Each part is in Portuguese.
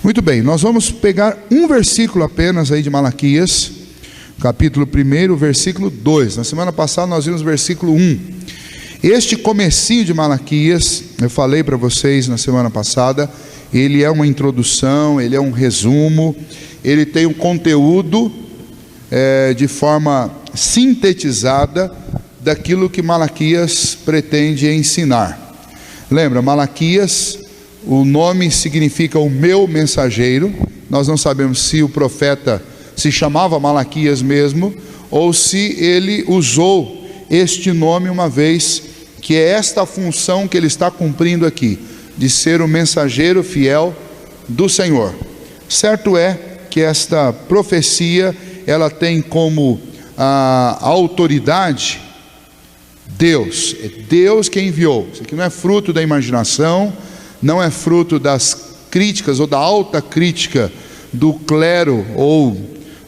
Muito bem, nós vamos pegar um versículo apenas aí de Malaquias, capítulo 1, versículo 2. Na semana passada nós vimos o versículo 1. Este comecinho de Malaquias, eu falei para vocês na semana passada, ele é uma introdução, ele é um resumo, ele tem um conteúdo de forma sintetizada daquilo que Malaquias pretende ensinar. Lembra, Malaquias, o nome significa o meu mensageiro. Nós não sabemos se o profeta se chamava Malaquias mesmo, ou se ele usou este nome uma vez que é esta a função que ele está cumprindo aqui, de ser o mensageiro fiel do Senhor. Certo é que esta profecia, ela tem como a autoridade Deus. É Deus quem enviou. Isso aqui não é fruto da imaginação, não é fruto das críticas ou da alta crítica do clero ou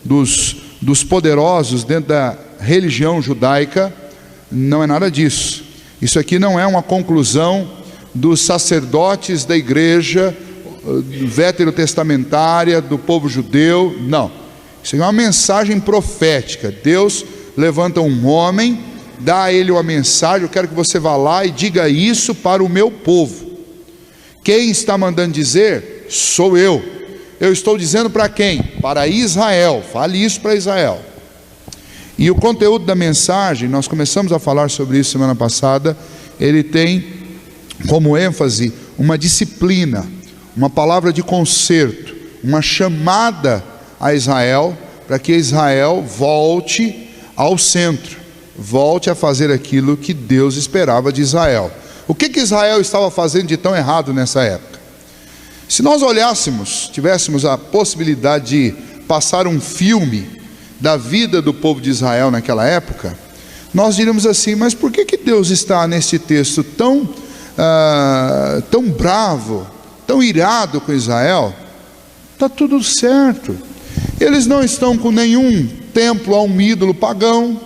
dos poderosos dentro da religião judaica. Não é nada disso. Isso aqui não é uma conclusão dos sacerdotes da igreja veterotestamentária, do povo judeu. Não, isso aqui é uma mensagem profética. Deus levanta um homem, dá a ele uma mensagem: eu quero que você vá lá e diga isso para o meu povo. Quem está mandando dizer? Sou eu. Eu estou dizendo para quem? Para Israel. Fale isso para Israel. E o conteúdo da mensagem, nós começamos a falar sobre isso semana passada, ele tem como ênfase uma disciplina, uma palavra de conserto, uma chamada a Israel, para que Israel volte ao centro, volte a fazer aquilo que Deus esperava de Israel. O que Israel estava fazendo de tão errado nessa época? Se nós olhássemos, tivéssemos a possibilidade de passar um filme da vida do povo de Israel naquela época, nós diríamos assim: mas por que Deus está nesse texto tão bravo, tão irado com Israel? Está tudo certo. Eles não estão com nenhum templo a um ídolo pagão,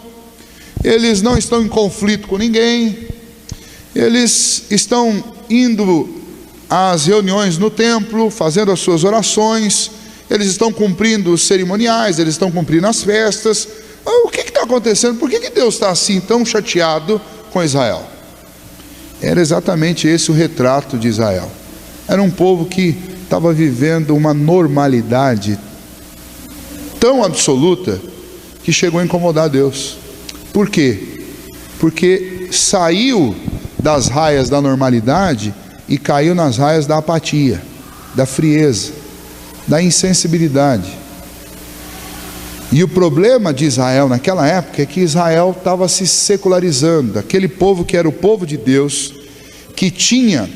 eles não estão em conflito com ninguém, eles estão indo às reuniões no templo, fazendo as suas orações, eles estão cumprindo os cerimoniais, eles estão cumprindo as festas. O que está acontecendo? Por que Deus está assim tão chateado com Israel? Era exatamente esse o retrato de Israel. Era um povo que estava vivendo uma normalidade tão absoluta que chegou a incomodar Deus. Por quê? Porque saiu das raias da normalidade e caiu nas raias da apatia, da frieza, da insensibilidade. E o problema de Israel naquela época é que Israel estava se secularizando. Aquele povo que era o povo de Deus, que tinha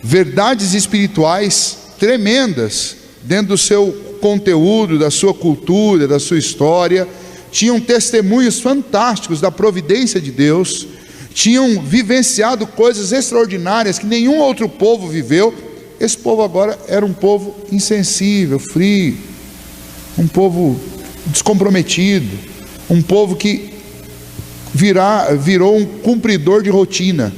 verdades espirituais tremendas dentro do seu conteúdo, da sua cultura, da sua história, tinham testemunhos fantásticos da providência de Deus, tinham vivenciado coisas extraordinárias que nenhum outro povo viveu. Esse povo agora era um povo insensível, frio, um povo descomprometido, um povo que virou um cumpridor de rotina.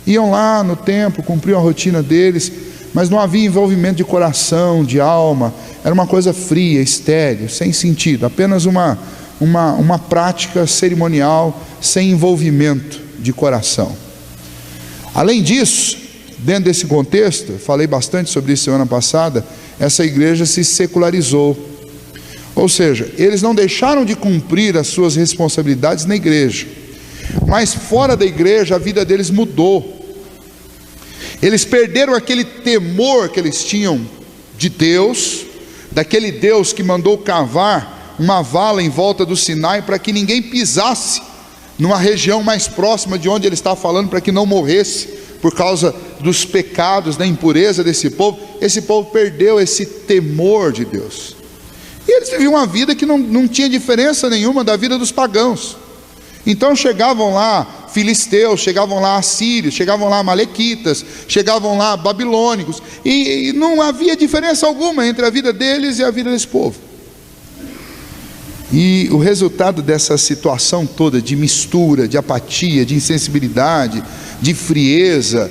Iam lá no templo, cumpriam a rotina deles, mas não havia envolvimento de coração, de alma. Era uma coisa fria, estéril, sem sentido, apenas uma prática cerimonial, sem envolvimento de coração. Além disso, dentro desse contexto, falei bastante sobre isso semana passada, essa igreja se secularizou. Ou seja, eles não deixaram de cumprir as suas responsabilidades na igreja, mas fora da igreja a vida deles mudou. Eles perderam aquele temor que eles tinham de Deus, daquele Deus que mandou cavar uma vala em volta do Sinai para que ninguém pisasse numa região mais próxima de onde ele estava falando, para que não morresse por causa dos pecados, da impureza desse povo. Esse povo perdeu esse temor de Deus, e eles viviam uma vida que não tinha diferença nenhuma da vida dos pagãos. Então chegavam lá filisteus, chegavam lá assírios, chegavam lá amalequitas, chegavam lá babilônicos, e não havia diferença alguma entre a vida deles e a vida desse povo. E o resultado dessa situação toda de mistura, de apatia, de insensibilidade, de frieza,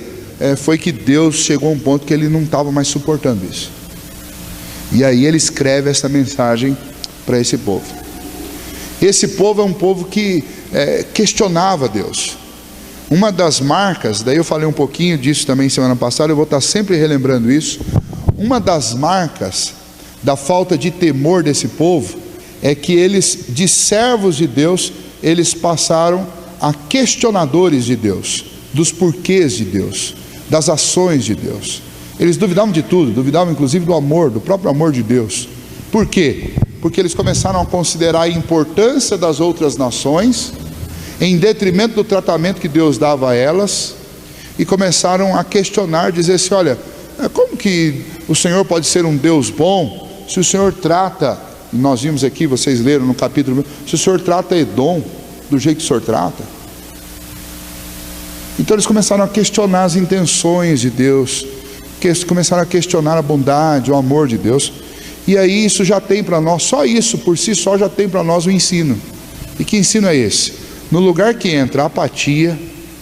foi que Deus chegou a um ponto que ele não estava mais suportando isso. E aí ele escreve essa mensagem para esse povo. Esse povo é um povo que questionava Deus. Uma das marcas, daí eu falei um pouquinho disso também semana passada, eu vou estar sempre relembrando isso. Uma das marcas da falta de temor desse povo é que eles, de servos de Deus, eles passaram a questionadores de Deus, dos porquês de Deus, das ações de Deus. Eles duvidavam de tudo, duvidavam inclusive do amor, do próprio amor de Deus. Por quê? Porque eles começaram a considerar a importância das outras nações em detrimento do tratamento que Deus dava a elas, e começaram a questionar, dizer assim: olha, como que o Senhor pode ser um Deus bom, se o Senhor trata, nós vimos aqui, vocês leram no capítulo, se o Senhor trata Edom do jeito que o Senhor trata. Então eles começaram a questionar as intenções de Deus, começaram a questionar a bondade, o amor de Deus. E aí isso já tem para nós, só isso por si só já tem para nós um ensino. E que ensino é esse? No lugar que entra a apatia,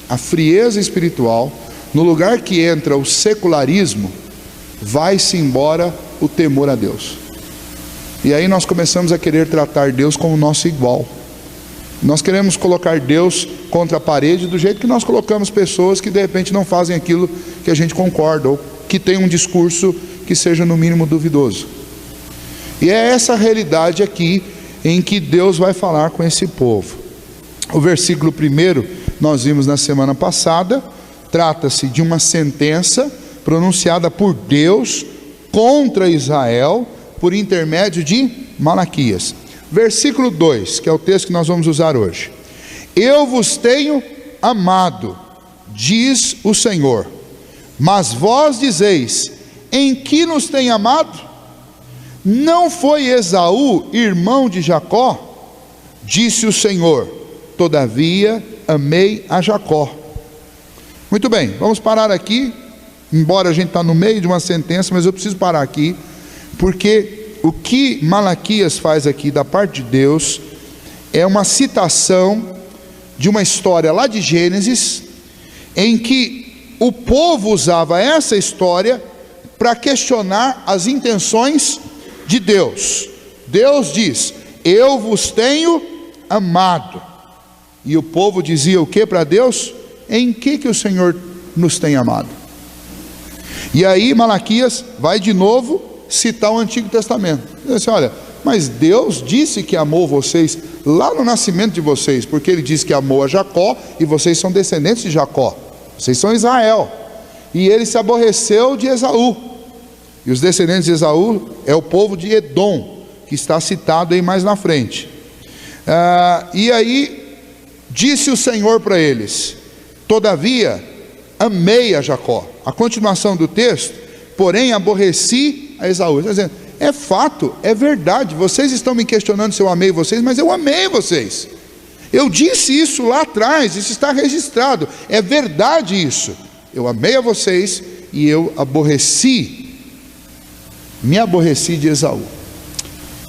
a frieza espiritual, no lugar que entra o secularismo, vai-se embora o temor a Deus. E aí nós começamos a querer tratar Deus como nosso igual. Nós queremos colocar Deus contra a parede do jeito que nós colocamos pessoas que de repente não fazem aquilo que a gente concorda, ou que tem um discurso que seja no mínimo duvidoso. E é essa realidade aqui em que Deus vai falar com esse povo. O versículo 1, nós vimos na semana passada, trata-se de uma sentença pronunciada por Deus contra Israel por intermédio de Malaquias. Versículo 2, que é o texto que nós vamos usar hoje. Eu vos tenho amado, diz o Senhor, mas vós dizeis: em que nos tem amado? Não foi Esaú irmão de Jacó? Disse o Senhor: todavia amei a Jacó. Muito bem, vamos parar aqui, embora a gente está no meio de uma sentença, mas eu preciso parar aqui, porque o que Malaquias faz aqui da parte de Deus é uma citação de uma história lá de Gênesis, em que o povo usava essa história para questionar as intenções de Deus. Deus diz: eu vos tenho amado. E o povo dizia o que para Deus? Em que o Senhor nos tem amado? E aí Malaquias vai de novo citar o Antigo Testamento. Ele diz assim: olha, mas Deus disse que amou vocês lá no nascimento de vocês, porque Ele disse que amou a Jacó, e vocês são descendentes de Jacó, vocês são Israel, e Ele se aborreceu de Esaú, e os descendentes de Esaú é o povo de Edom, que está citado aí mais na frente. E aí disse o Senhor para eles: todavia amei a Jacó. A continuação do texto: porém aborreci a Esaú. Está dizendo, é fato, é verdade, vocês estão me questionando se eu amei vocês, mas eu amei vocês. Eu disse isso lá atrás, isso está registrado, é verdade isso. Eu amei a vocês e eu me aborreci de Esaú.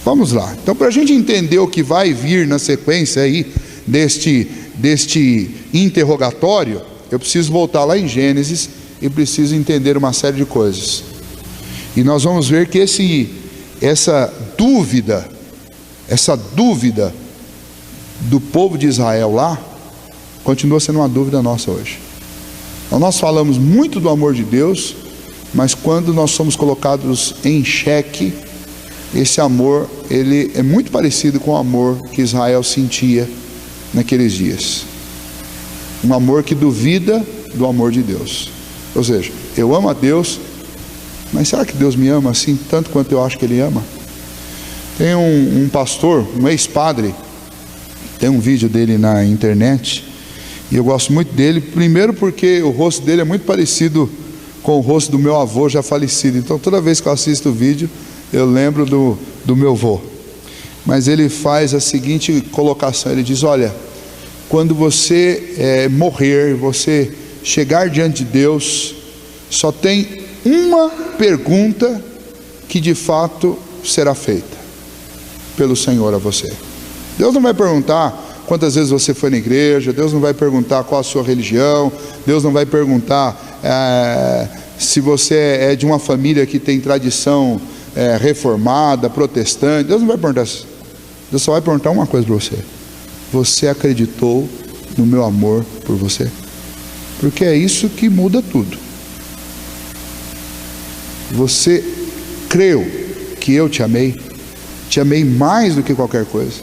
Vamos lá, então, para a gente entender o que vai vir na sequência aí deste interrogatório, eu preciso voltar lá em Gênesis e preciso entender uma série de coisas. E nós vamos ver que essa dúvida do povo de Israel lá, continua sendo uma dúvida nossa hoje. Então, nós falamos muito do amor de Deus, mas quando nós somos colocados em xeque, esse amor, ele é muito parecido com o amor que Israel sentia naqueles dias. Um amor que duvida do amor de Deus. Ou seja, eu amo a Deus, mas será que Deus me ama assim, tanto quanto eu acho que Ele ama? Tem um pastor, um ex-padre, tem um vídeo dele na internet, e eu gosto muito dele, primeiro porque o rosto dele é muito parecido com o rosto do meu avô já falecido. Então toda vez que eu assisto o vídeo, eu lembro do meu avô. Mas ele faz a seguinte colocação, ele diz: olha, quando você morrer, você chegar diante de Deus, só tem uma pergunta que de fato será feita pelo Senhor a você. Deus não vai perguntar quantas vezes você foi na igreja, Deus não vai perguntar qual a sua religião, Deus não vai perguntar se você é de uma família que tem tradição reformada, protestante. Deus não vai perguntar isso. Deus só vai perguntar uma coisa para você: você acreditou no meu amor por você? Porque é isso que muda tudo. Você creu que eu te amei mais do que qualquer coisa,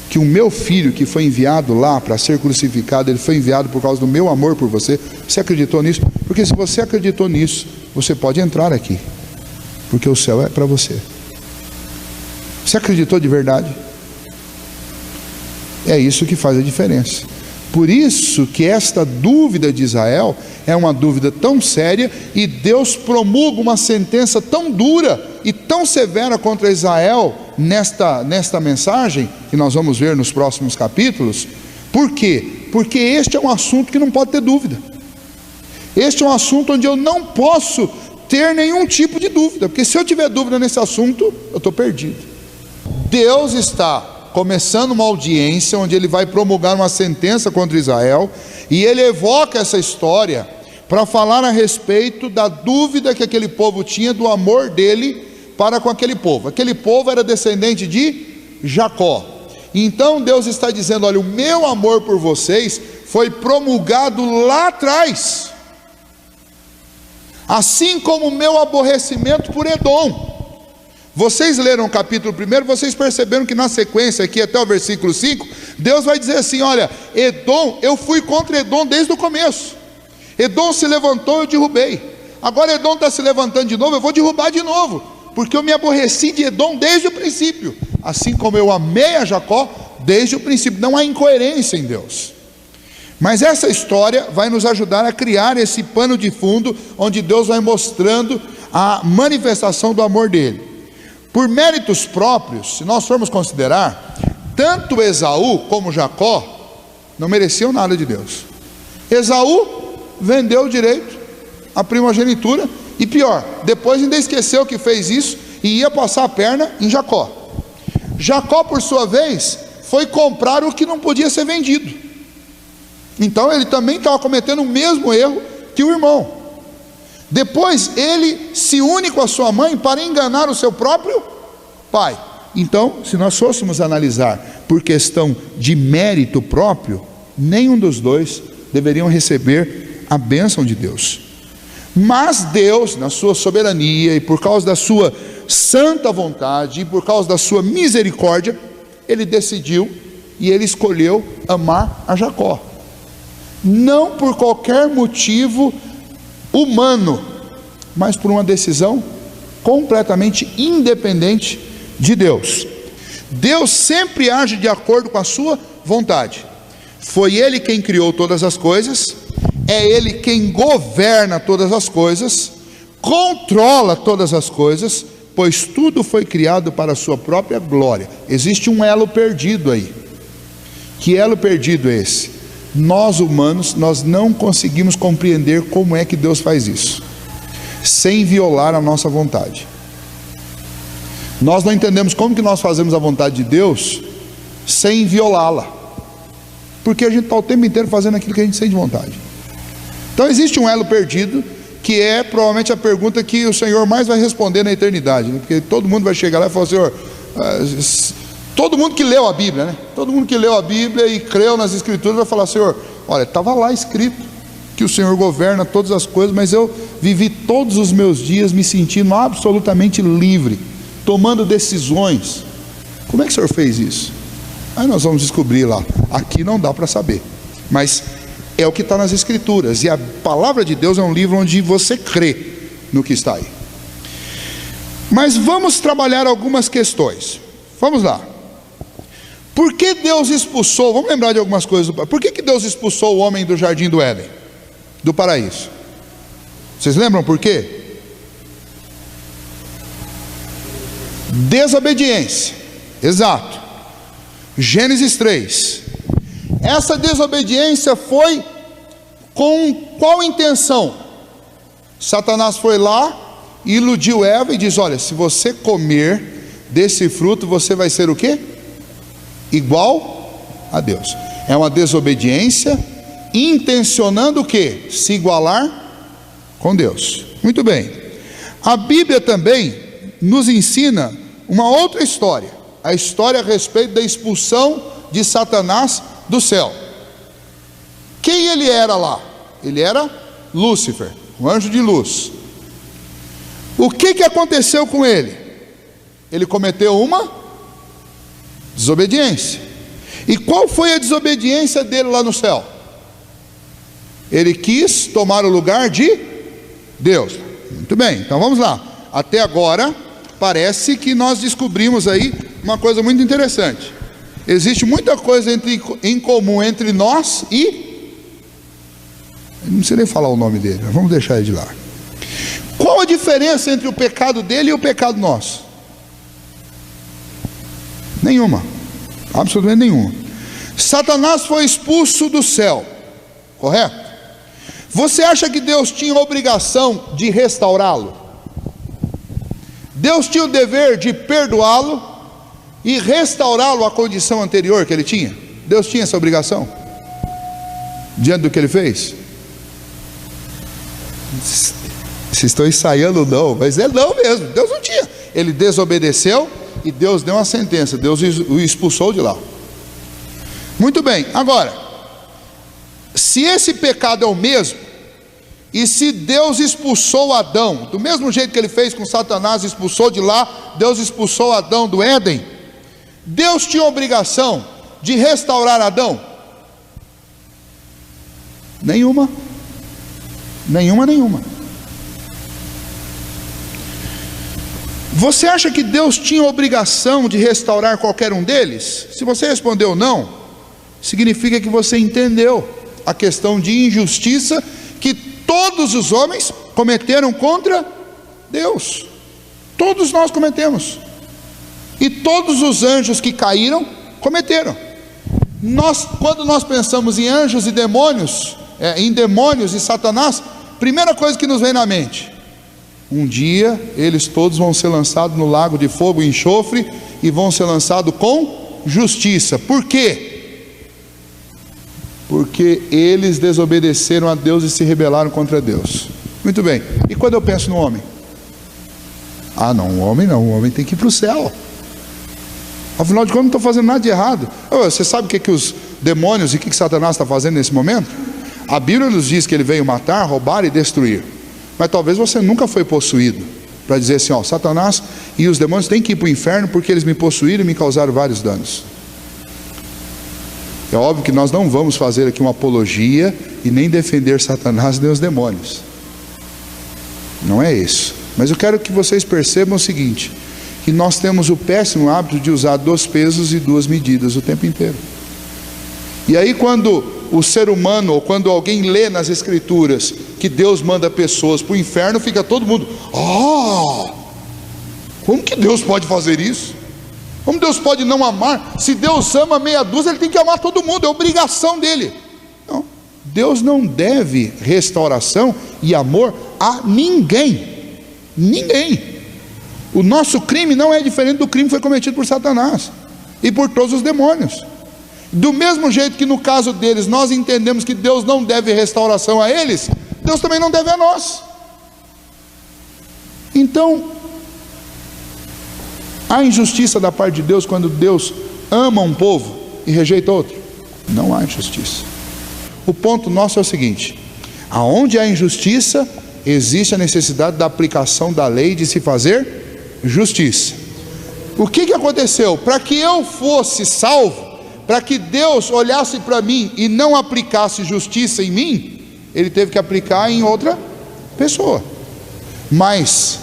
que o meu filho que foi enviado lá para ser crucificado, ele foi enviado por causa do meu amor por você. Você acreditou nisso? Porque se você acreditou nisso, você pode entrar aqui, porque o céu é para você. Você acreditou de verdade? É isso que faz a diferença. Por isso que esta dúvida de Israel é uma dúvida tão séria, e Deus promulga uma sentença tão dura e tão severa contra Israel nesta mensagem, que nós vamos ver nos próximos capítulos. Por quê? Porque este é um assunto que não pode ter dúvida. Este é um assunto onde eu não posso ter nenhum tipo de dúvida, porque se eu tiver dúvida nesse assunto, eu estou perdido. Deus está começando uma audiência onde ele vai promulgar uma sentença contra Israel, e ele evoca essa história para falar a respeito da dúvida que aquele povo tinha do amor dele para com aquele povo. Aquele povo era descendente de Jacó. Então Deus está dizendo: olha, o meu amor por vocês foi promulgado lá atrás, assim como o meu aborrecimento por Edom. Vocês leram o capítulo 1, vocês perceberam que na sequência aqui até o versículo 5, Deus vai dizer assim: olha, Edom, eu fui contra Edom desde o começo. Edom se levantou, eu derrubei. Agora Edom está se levantando de novo, eu vou derrubar de novo, porque eu me aborreci de Edom desde o princípio, assim como eu amei a Jacó desde o princípio. Não há incoerência em Deus. Mas essa história vai nos ajudar a criar esse pano de fundo, onde Deus vai mostrando a manifestação do amor dele. Por méritos próprios, se nós formos considerar, tanto Esaú como Jacó não mereciam nada de Deus. Esaú vendeu o direito à primogenitura, e pior, depois ainda esqueceu que fez isso e ia passar a perna em Jacó. Jacó, por sua vez, foi comprar o que não podia ser vendido. Então ele também estava cometendo o mesmo erro que o irmão. Depois ele se une com a sua mãe para enganar o seu próprio pai. Então, se nós fôssemos analisar por questão de mérito próprio, nenhum dos dois deveriam receber a bênção de Deus. Mas Deus, na sua soberania e por causa da sua santa vontade e por causa da sua misericórdia, ele decidiu e ele escolheu amar a Jacó, não por qualquer motivo humano, mas por uma decisão completamente independente de Deus. Deus sempre age de acordo com a sua vontade. Foi Ele quem criou todas as coisas, é Ele quem governa todas as coisas, controla todas as coisas, pois tudo foi criado para a sua própria glória. Existe um elo perdido aí. Que elo perdido é esse? Nós humanos, nós não conseguimos compreender como é que Deus faz isso, sem violar a nossa vontade. Nós não entendemos como que nós fazemos a vontade de Deus sem violá-la, porque a gente está o tempo inteiro fazendo aquilo que a gente sente vontade. Então existe um elo perdido, que é provavelmente a pergunta que o Senhor mais vai responder na eternidade, né? Porque todo mundo vai chegar lá e falar: Senhor, todo mundo que leu a Bíblia, né? Todo mundo que leu a Bíblia e creu nas Escrituras vai falar: Senhor, olha, estava lá escrito que o Senhor governa todas as coisas, mas eu vivi todos os meus dias me sentindo absolutamente livre, tomando decisões. Como é que o Senhor fez isso? Aí nós vamos descobrir lá. Aqui não dá para saber, mas é o que está nas Escrituras, e a palavra de Deus é um livro onde você crê no que está aí. Mas vamos trabalhar algumas questões. Vamos lá. Por que Deus expulsou? Vamos lembrar de algumas coisas. Por que Deus expulsou o homem do jardim do Éden, do paraíso? Vocês lembram por quê? Desobediência. Exato. Gênesis 3. Essa desobediência foi com qual intenção? Satanás foi lá e iludiu Eva e diz: olha, se você comer desse fruto, você vai ser o quê? Igual a Deus. É uma desobediência intencionando o quê? Se igualar com Deus. Muito bem. A Bíblia também nos ensina uma outra história, a história a respeito da expulsão de Satanás do céu. Quem ele era lá? Ele era Lúcifer, um anjo de luz. O que aconteceu com ele? Ele cometeu uma desobediência. E qual foi a desobediência dele lá no céu? Ele quis tomar o lugar de Deus. Muito bem, então vamos lá. Até agora parece que nós descobrimos aí uma coisa muito interessante. Existe muita coisa em comum entre nós e... não sei nem falar o nome dele, mas vamos deixar ele de lá. Qual a diferença entre o pecado dele e o pecado nosso? Nenhuma, absolutamente nenhuma. Satanás foi expulso do céu, correto? Você acha que Deus tinha a obrigação de restaurá-lo? Deus tinha o dever de perdoá-lo e restaurá-lo à condição anterior que ele tinha? Deus tinha essa obrigação? Diante do que ele fez? Vocês estão ensaiando não, mas é não mesmo, Deus não tinha. Ele desobedeceu e Deus deu uma sentença, Deus o expulsou de lá. Muito bem, agora, se esse pecado é o mesmo, e se Deus expulsou Adão, do mesmo jeito que ele fez com Satanás, expulsou de lá, Deus expulsou Adão do Éden, Deus tinha a obrigação de restaurar Adão? Nenhuma. Você acha que Deus tinha a obrigação de restaurar qualquer um deles? Se você respondeu não, significa que você entendeu a questão de injustiça que todos os homens cometeram contra Deus. Todos nós cometemos. E todos os anjos que caíram, cometeram. Quando nós pensamos em anjos e demônios, em demônios e Satanás, primeira coisa que nos vem na mente: um dia eles todos vão ser lançados no lago de fogo e enxofre, e vão ser lançados com justiça. Por quê? Porque eles desobedeceram a Deus e se rebelaram contra Deus. Muito bem, e quando eu penso no homem? Ah não, o homem tem que ir para o céu. Afinal de contas não estou fazendo nada de errado. Você sabe o que os demônios e o que Satanás está fazendo nesse momento? A Bíblia nos diz que ele veio matar, roubar e destruir. Mas talvez você nunca foi possuído, para dizer assim, Satanás e os demônios têm que ir para o inferno porque eles me possuíram e me causaram vários danos. É óbvio que nós não vamos fazer aqui uma apologia e nem defender Satanás nem os demônios. Não é isso. Mas eu quero que vocês percebam o seguinte, que nós temos o péssimo hábito de usar 2 pesos e 2 medidas o tempo inteiro. E aí quando o ser humano, ou quando alguém lê nas escrituras que Deus manda pessoas para o inferno, fica todo mundo, como que Deus pode fazer isso? Como Deus pode não amar? Se Deus ama meia dúzia, Ele tem que amar todo mundo, é obrigação dele. Não, Deus não deve restauração e amor a ninguém. O nosso crime não é diferente do crime que foi cometido por Satanás e por todos os demônios. Do mesmo jeito que no caso deles nós entendemos que Deus não deve restauração a eles, Deus também não deve a nós. Então, há injustiça da parte de Deus quando Deus ama um povo e rejeita outro? Não há injustiça. O ponto nosso é o seguinte: aonde há injustiça, existe a necessidade da aplicação da lei, de se fazer justiça. O que aconteceu? Para que eu fosse salvo, para que Deus olhasse para mim e não aplicasse justiça em mim, Ele teve que aplicar em outra pessoa. Mas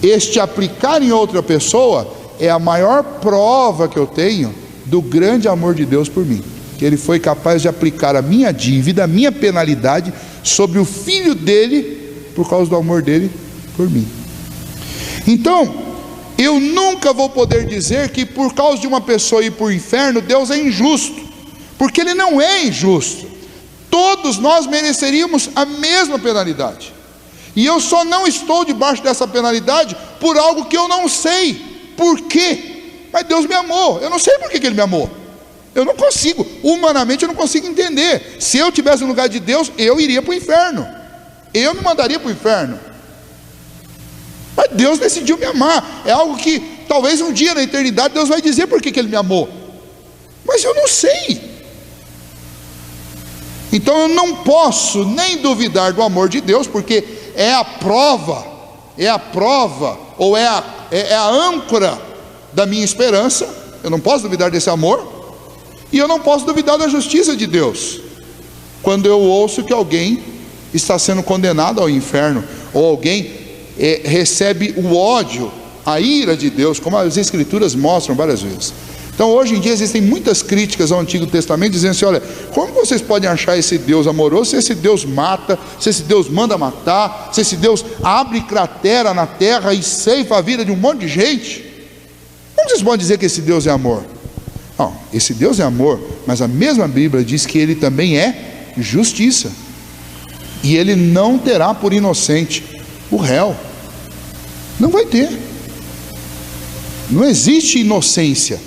este aplicar em outra pessoa é a maior prova que eu tenho do grande amor de Deus por mim, que Ele foi capaz de aplicar a minha dívida, a minha penalidade sobre o Filho dele, por causa do amor dele por mim. Então, eu nunca vou poder dizer que por causa de uma pessoa ir para o inferno, Deus é injusto, porque Ele não é injusto. Todos nós mereceríamos a mesma penalidade, e eu só não estou debaixo dessa penalidade por algo que eu não sei por quê. Mas Deus me amou, eu não sei por que Ele me amou. Eu não consigo, humanamente eu não consigo entender. Se eu tivesse no lugar de Deus, eu iria para o inferno, eu me mandaria para o inferno. Mas Deus decidiu me amar. É algo que talvez um dia na eternidade Deus vai dizer por que Ele me amou. Mas eu não sei. Então eu não posso nem duvidar do amor de Deus, porque é a prova, ou é a âncora da minha esperança. Eu não posso duvidar desse amor. E eu não posso duvidar da justiça de Deus, quando eu ouço que alguém está sendo condenado ao inferno, ou alguém recebe o ódio, a ira de Deus, como as Escrituras mostram várias vezes. Então hoje em dia existem muitas críticas ao Antigo Testamento, dizendo assim: olha, como vocês podem achar esse Deus amoroso, se esse Deus mata, se esse Deus manda matar, se esse Deus abre cratera na terra e ceifa a vida de um monte de gente? Como vocês podem dizer que esse Deus é amor? Não, esse Deus é amor, mas a mesma Bíblia diz que Ele também é justiça, e Ele não terá por inocente o réu. Não vai ter. Não existe inocência,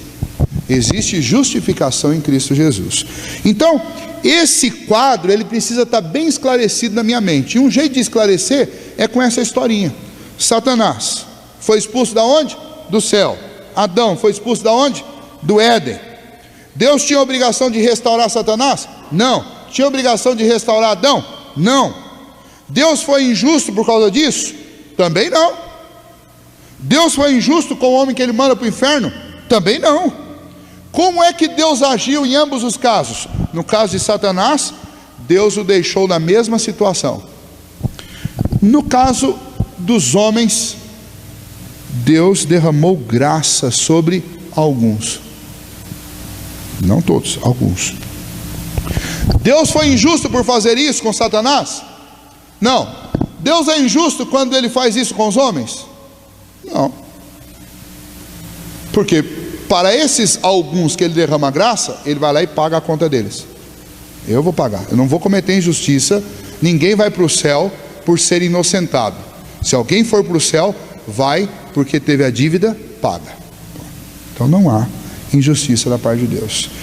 existe justificação em Cristo Jesus. Então esse quadro, ele precisa estar bem esclarecido na minha mente, e um jeito de esclarecer é com essa historinha. Satanás foi expulso da onde? Do céu. Adão foi expulso da onde? Do Éden. Deus tinha a obrigação de restaurar Satanás? Não. Tinha a obrigação de restaurar Adão? Não. Deus foi injusto por causa disso? Também não. Deus foi injusto com o homem que Ele manda para o inferno? Também não. Como é que Deus agiu em ambos os casos? No caso de Satanás, Deus o deixou na mesma situação. No caso dos homens, Deus derramou graça sobre alguns. Não todos, alguns. Deus foi injusto por fazer isso com Satanás? Não. Deus é injusto quando Ele faz isso com os homens? Não. Porque para esses alguns que Ele derrama graça, Ele vai lá e paga a conta deles. Eu vou pagar, eu não vou cometer injustiça. Ninguém vai para o céu por ser inocentado. Se alguém for para o céu, vai porque teve a dívida paga. Então não há injustiça da parte de Deus.